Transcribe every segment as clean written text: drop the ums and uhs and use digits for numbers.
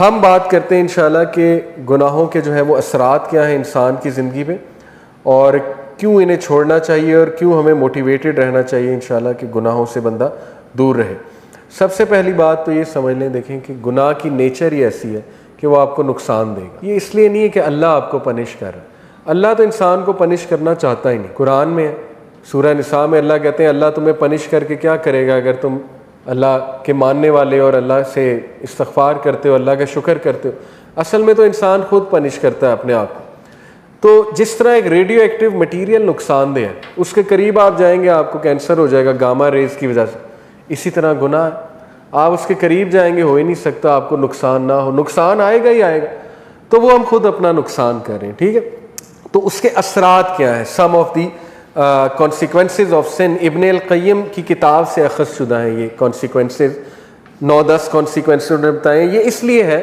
ہم بات کرتے ہیں انشاءاللہ کہ گناہوں کے جو ہے وہ اثرات کیا ہیں انسان کی زندگی میں، اور کیوں انہیں چھوڑنا چاہیے اور کیوں ہمیں موٹیویٹڈ رہنا چاہیے انشاءاللہ کہ گناہوں سے بندہ دور رہے۔ سب سے پہلی بات تو یہ سمجھ لیں، دیکھیں کہ گناہ کی نیچر ہی ایسی ہے کہ وہ آپ کو نقصان دے گا۔ یہ اس لیے نہیں ہے کہ اللہ آپ کو پنش کر رہا ہے، اللہ تو انسان کو پنش کرنا چاہتا ہی نہیں۔ قرآن میں ہے، سورہ نساء میں اللہ کہتے ہیں اللہ تمہیں پنش کر کے کیا کرے گا اگر تم اللہ کے ماننے والے اور اللہ سے استغفار کرتے ہو، اللہ کا شکر کرتے ہو۔ اصل میں تو انسان خود پنش کرتا ہے اپنے آپ کو۔ تو جس طرح ایک ریڈیو ایکٹیو مٹیریل نقصان دہ ہے، اس کے قریب آپ جائیں گے آپ کو کینسر ہو جائے گا گاما ریز کی وجہ سے، اسی طرح گناہ ہے، آپ اس کے قریب جائیں گے ہو ہی نہیں سکتا آپ کو نقصان نہ ہو، نقصان آئے گا ہی آئے گا۔ تو وہ ہم خود اپنا نقصان کر رہے ہیں، ٹھیک ہے۔ تو اس کے اثرات کیا ہیں؟ سم of the consequences of sun, ابن القیم کی کتاب سے اخذ شدہ ہیں یہ کانسیکوینسز، 9-10 کانسیکوینسز انہوں نے بتائے۔ یہ اس لیے ہے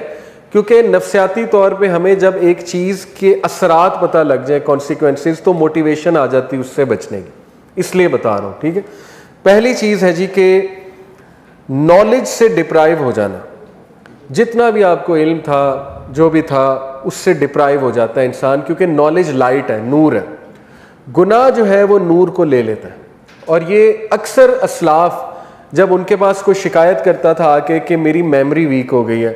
کیونکہ نفسیاتی طور پہ ہمیں جب ایک چیز کے اثرات پتہ لگ جائے کانسیکوینسز، تو موٹیویشن آ جاتی ہے اس سے بچنے کی، اس لیے بتا رہا ہوں، ٹھیک ہے۔ پہلی چیز ہے جی کہ نالج سے ڈپرائیو ہو جانا، جتنا بھی آپ کو علم تھا جو بھی تھا اس سے ڈپرائیو ہو جاتا ہے انسان، کیونکہ نالج لائٹ ہے، نور ہے۔ گناہ جو ہے وہ نور کو لے لیتا ہے، اور یہ اکثر اسلاف جب ان کے پاس کوئی شکایت کرتا تھا آ کے کہ میری میموری ویک ہو گئی ہے،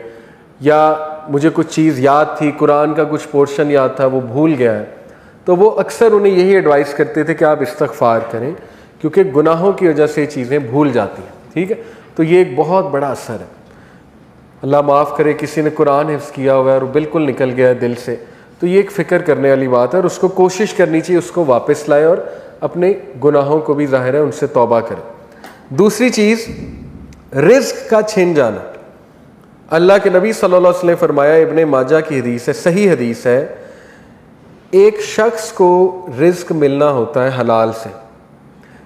یا مجھے کچھ چیز یاد تھی، قرآن کا کچھ پورشن یاد تھا وہ بھول گیا ہے، تو وہ اکثر انہیں یہی ایڈوائز کرتے تھے کہ آپ استغفار کریں، کیونکہ گناہوں کی وجہ سے یہ چیزیں بھول جاتی ہیں، ٹھیک ہے۔ تو یہ ایک بہت بڑا اثر ہے۔ اللہ معاف کرے کسی نے قرآن حفظ کیا ہوا ہے اور وہ بالکل نکل گیا ہے دل سے، تو یہ ایک فکر کرنے والی بات ہے، اور اس کو کوشش کرنی چاہیے اس کو واپس لائے اور اپنے گناہوں کو بھی ظاہر ہے ان سے توبہ کرے۔ دوسری چیز، رزق کا چھن جانا۔ اللہ کے نبی صلی اللہ علیہ وسلم نے فرمایا، ابن ماجہ کی حدیث ہے، صحیح حدیث ہے، ایک شخص کو رزق ملنا ہوتا ہے حلال سے،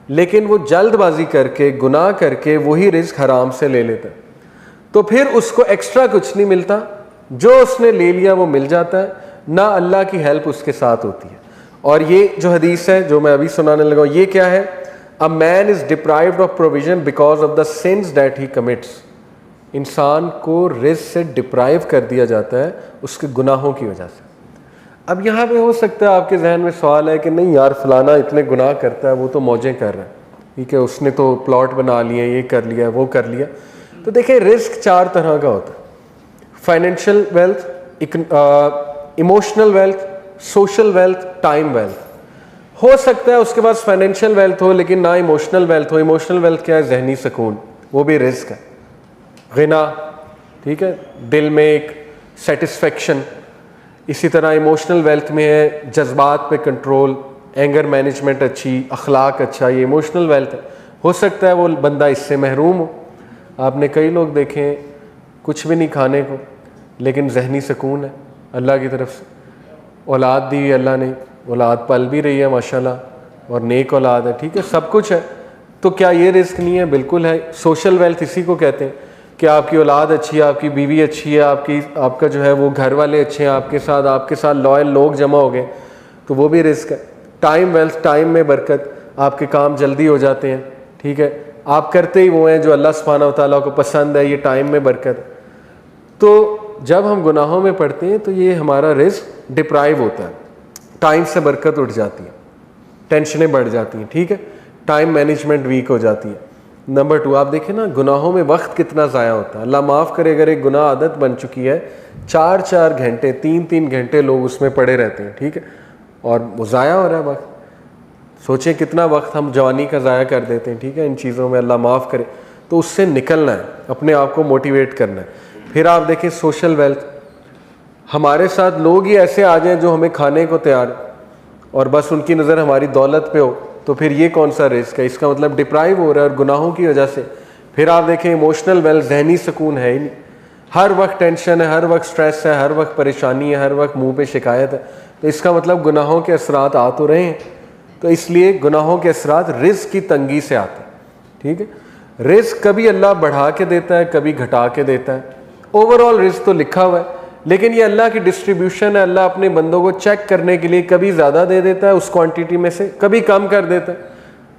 لیکن وہ جلد بازی کر کے گناہ کر کے وہی رزق حرام سے لے لیتا ہے، تو پھر اس کو ایکسٹرا کچھ نہیں ملتا، جو اس نے لے لیا وہ مل جاتا ہے، نہ اللہ کی ہیلپ اس کے ساتھ ہوتی ہے۔ اور یہ جو حدیث ہے جو میں ابھی سنانے لگا ہوں، یہ کیا ہے؟ A man is deprived of provision because of the sins that he commits۔ انسان کو رزق سے ڈپرائیو کر دیا جاتا ہے اس کے گناہوں کی وجہ سے۔ اب یہاں پہ ہو سکتا ہے آپ کے ذہن میں سوال ہے کہ نہیں یار فلانا اتنے گناہ کرتا ہے، وہ تو موجیں کر رہا ہے، ٹھیک ہے، اس نے تو پلاٹ بنا لیے، یہ کر لیا وہ کر لیا۔ تو دیکھیں رزق 4 طرح کا ہوتا ہے: financial wealth, emotional wealth, social wealth, time wealth. ہو سکتا ہے اس کے پاس فائنینشیل ویلتھ ہو لیکن نہ ایموشنل ویلتھ ہو۔ ایموشنل ویلتھ کیا ہے؟ ذہنی سکون، وہ بھی رزق ہے، غنا، ٹھیک ہے، دل میں ایک سیٹسفیکشن۔ اسی طرح ایموشنل ویلتھ میں ہے جذبات پہ کنٹرول، اینگر مینجمنٹ اچھی، اخلاق اچھا، یہ ایموشنل ویلتھ ہے۔ ہو سکتا ہے وہ بندہ اس سے محروم ہو۔ آپ نے کئی لوگ دیکھے ہیں کچھ بھی نہیں کھانے کو لیکن ذہنی سکون ہے اللہ کی طرف سے، اولاد دی ہے اللہ نے، اولاد پل بھی رہی ہے ماشاءاللہ، اور نیک اولاد ہے، ٹھیک ہے، سب کچھ ہے۔ تو کیا یہ رزق نہیں ہے؟ بالکل ہے۔ سوشل ویلتھ اسی کو کہتے ہیں کہ آپ کی اولاد اچھی ہے، آپ کی بیوی اچھی ہے، آپ کا جو ہے وہ گھر والے اچھے ہیں، آپ کے ساتھ لائل لوگ جمع ہو گئے، تو وہ بھی رزق ہے۔ ٹائم ویلتھ، ٹائم میں برکت، آپ کے کام جلدی ہو جاتے ہیں، ٹھیک ہے، آپ کرتے ہی وہ ہیں جو اللہ سبحانہ و تعالیٰ کو پسند ہے، یہ ٹائم میں برکت ہے۔ تو جب ہم گناہوں میں پڑتے ہیں تو یہ ہمارا رزق ڈپرائیو ہوتا ہے، ٹائم سے برکت اٹھ جاتی ہے، ٹینشنیں بڑھ جاتی ہیں، ٹھیک ہے، ٹائم مینجمنٹ ویک ہو جاتی ہے۔ نمبر 2، آپ دیکھیں نا گناہوں میں وقت کتنا ضائع ہوتا ہے۔ اللہ معاف کرے اگر ایک گناہ عادت بن چکی ہے، 4 گھنٹے 3 گھنٹے لوگ اس میں پڑے رہتے ہیں، ٹھیک ہے، اور وہ ضائع ہو رہا ہے وقت۔ سوچیں کتنا وقت ہم جوانی کا ضائع کر دیتے ہیں، ٹھیک ہے، ان چیزوں میں، اللہ معاف کرے۔ تو اس سے نکلنا ہے، اپنے آپ کو موٹیویٹ کرنا ہے۔ پھر آپ دیکھیں سوشل ویلتھ، ہمارے ساتھ لوگ ہی ایسے آ جائیں جو ہمیں کھانے کو تیار اور بس ان کی نظر ہماری دولت پہ ہو، تو پھر یہ کون سا رزق ہے؟ اس کا مطلب ڈپرائیو ہو رہا ہے اور گناہوں کی وجہ سے۔ پھر آپ دیکھیں ایموشنل ویلتھ، ذہنی سکون ہے ہی نہیں، ہر وقت ٹینشن ہے، ہر وقت سٹریس ہے، ہر وقت پریشانی ہے، ہر وقت منہ پہ شکایت ہے، تو اس کا مطلب گناہوں کے اثرات آ تو رہے ہیں۔ تو اس لیے گناہوں کے اثرات رزق کی تنگی سے آتے ہیں، ٹھیک ہے۔ رزق کبھی اللہ بڑھا کے دیتا ہے، کبھی گھٹا کے دیتا ہے، اوور آل رزق تو لکھا ہوا ہے، لیکن یہ اللہ کی ڈسٹریبیوشن ہے۔ اللہ اپنے بندوں کو چیک کرنے کے لیے کبھی زیادہ دے دیتا ہے اس کوانٹٹی میں سے، کبھی کم کر دیتا ہے،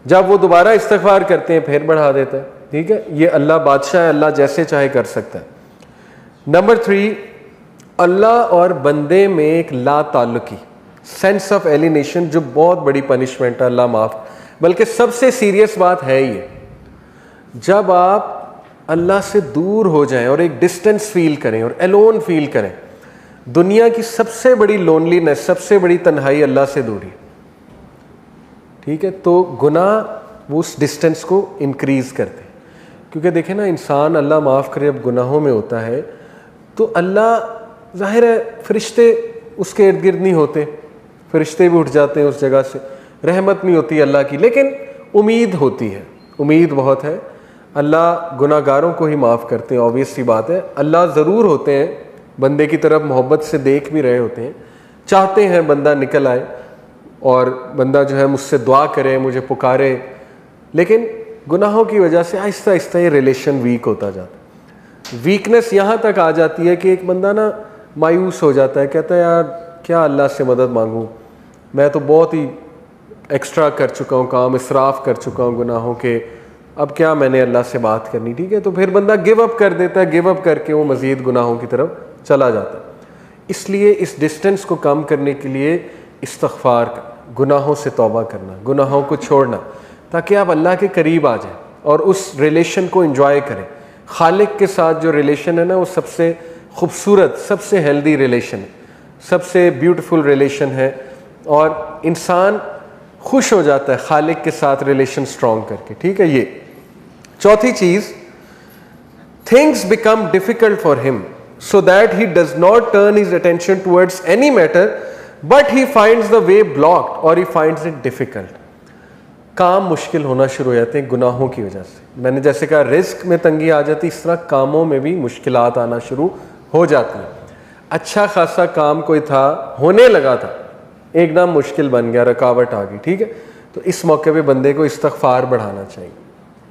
جب وہ دوبارہ استغفار کرتے ہیں پھر بڑھا دیتا ہے، ٹھیک ہے۔ یہ اللہ بادشاہ ہے، اللہ جیسے چاہے کر سکتا ہے۔ نمبر 3، اللہ اور بندے میں ایک لا تعلقی، سینس آف ایلینیشن، جو بہت بڑی پنشمنٹ ہے، اللہ معاف، بلکہ سب سے سیریس بات ہے یہ، جب آپ اللہ سے دور ہو جائیں اور ایک ڈسٹینس فیل کریں اور ایلون فیل کریں. دنیا کی سب سے بڑی لونلینس، سب سے بڑی تنہائی اللہ سے دوری، ٹھیک ہے. تو گناہ وہ اس ڈسٹینس کو انکریز کرتے ہیں. کیونکہ دیکھیں نا، انسان اللہ معاف کرے اب گناہوں میں ہوتا ہے تو اللہ، ظاہر ہے فرشتے اس کے ارد گرد نہیں ہوتے، فرشتے بھی اٹھ جاتے ہیں اس جگہ سے، رحمت نہیں ہوتی اللہ کی، لیکن امید ہوتی ہے، امید بہت ہے. اللہ گناہ گاروں کو ہی معاف کرتے ہیں، آبویس سی بات ہے. اللہ ضرور ہوتے ہیں بندے کی طرف محبت سے دیکھ بھی رہے ہوتے ہیں، چاہتے ہیں بندہ نکل آئے اور بندہ جو ہے مجھ سے دعا کرے، مجھے پکارے، لیکن گناہوں کی وجہ سے آہستہ آہستہ یہ ریلیشن ویک ہوتا جاتا ہے. ویکنس یہاں تک آ جاتی ہے کہ ایک بندہ نا مایوس ہو جاتا ہے، کہتا ہے یار کیا اللہ سے مدد مانگوں، میں تو بہت ہی ایکسٹرا کر چکا ہوں کام، اسراف کر چکا ہوں گناہوں کے، اب کیا میں نے اللہ سے بات کرنی. ٹھیک ہے، تو پھر بندہ گیو اپ کر دیتا ہے، گیو اپ کر کے وہ مزید گناہوں کی طرف چلا جاتا ہے. اس لیے اس ڈسٹینس کو کم کرنے کے لیے استغفار، گناہوں سے توبہ کرنا، گناہوں کو چھوڑنا، تاکہ آپ اللہ کے قریب آ جائیں اور اس ریلیشن کو انجوائے کریں. خالق کے ساتھ جو ریلیشن ہے نا، وہ سب سے خوبصورت، سب سے ہیلدی ریلیشن ہے، سب سے بیوٹیفل ریلیشن ہے، اور انسان خوش ہو جاتا ہے خالق کے ساتھ ریلیشن سٹرونگ کر کے. ٹھیک ہے. یہ چوتھی چیز، things become difficult for him so that he does not turn his attention towards any matter but he finds the way blocked or he finds it difficult. کام مشکل ہونا شروع ہو جاتے ہیں گناہوں کی وجہ سے. میں نے جیسے کہا رزق میں تنگی آ جاتی، اس طرح کاموں میں بھی مشکلات آنا شروع ہو جاتی ہیں. اچھا خاصا کام کوئی تھا، ہونے لگا تھا، ایک دم مشکل بن گیا، رکاوٹ آ گئی. ٹھیک ہے، تو اس موقع پہ بندے کو استغفار بڑھانا چاہیے،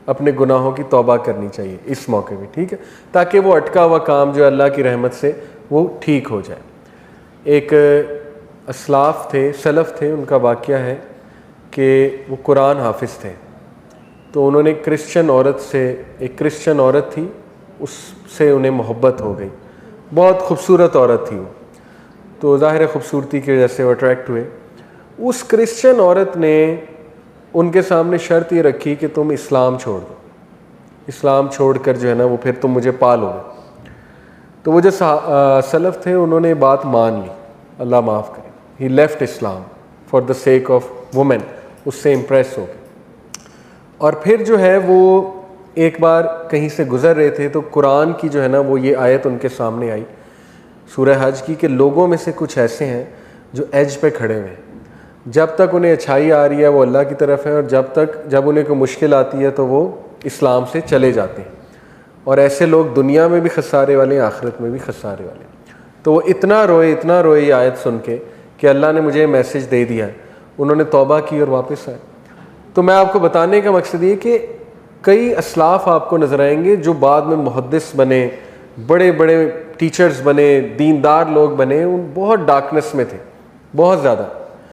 اپنے گناہوں کی توبہ کرنی چاہیے اس موقع پہ. ٹھیک ہے، تاکہ وہ اٹکا ہوا کام جو اللہ کی رحمت سے وہ ٹھیک ہو جائے. ایک اسلاف تھے، سلف تھے، ان کا واقعہ ہے کہ وہ قرآن حافظ تھے. تو انہوں نے ایک کرسچن عورت تھی، اس سے انہیں محبت ہو گئی. بہت خوبصورت عورت تھی وہ، تو ظاہر خوبصورتی کی وجہ سے وہ اٹریکٹ ہوئے. اس کرسچن عورت نے ان کے سامنے شرط یہ رکھی کہ تم اسلام چھوڑ دو، اسلام چھوڑ کر جو ہے نا وہ پھر تم مجھے پالو گے. تو وہ جو سلف تھے انہوں نے بات مان لی، اللہ معاف کرے. He left Islam for the sake of women, اس سے امپریس ہو گئے. اور پھر جو ہے وہ ایک بار کہیں سے گزر رہے تھے تو قرآن کی جو ہے نا وہ یہ آیت ان کے سامنے آئی، سورہ حج کی، کہ لوگوں میں سے کچھ ایسے ہیں جو ایج پہ کھڑے ہوئے ہیں، جب تک انہیں اچھائی آ رہی ہے وہ اللہ کی طرف ہے، اور جب انہیں کوئی مشکل آتی ہے تو وہ اسلام سے چلے جاتے ہیں. اور ایسے لوگ دنیا میں بھی خسارے والے ہیں، آخرت میں بھی خسارے والے ہیں. تو وہ اتنا روئے یہ آیت سن کے کہ اللہ نے مجھے میسج دے دیا ہے. انہوں نے توبہ کی اور واپس آئے. تو میں آپ کو بتانے کا مقصد یہ کہ کئی اسلاف آپ کو نظر آئیں گے جو بعد میں محدث بنے، بڑے بڑے ٹیچرز بنے، دیندار لوگ بنے، ان بہت ڈارکنس میں تھے، بہت زیادہ.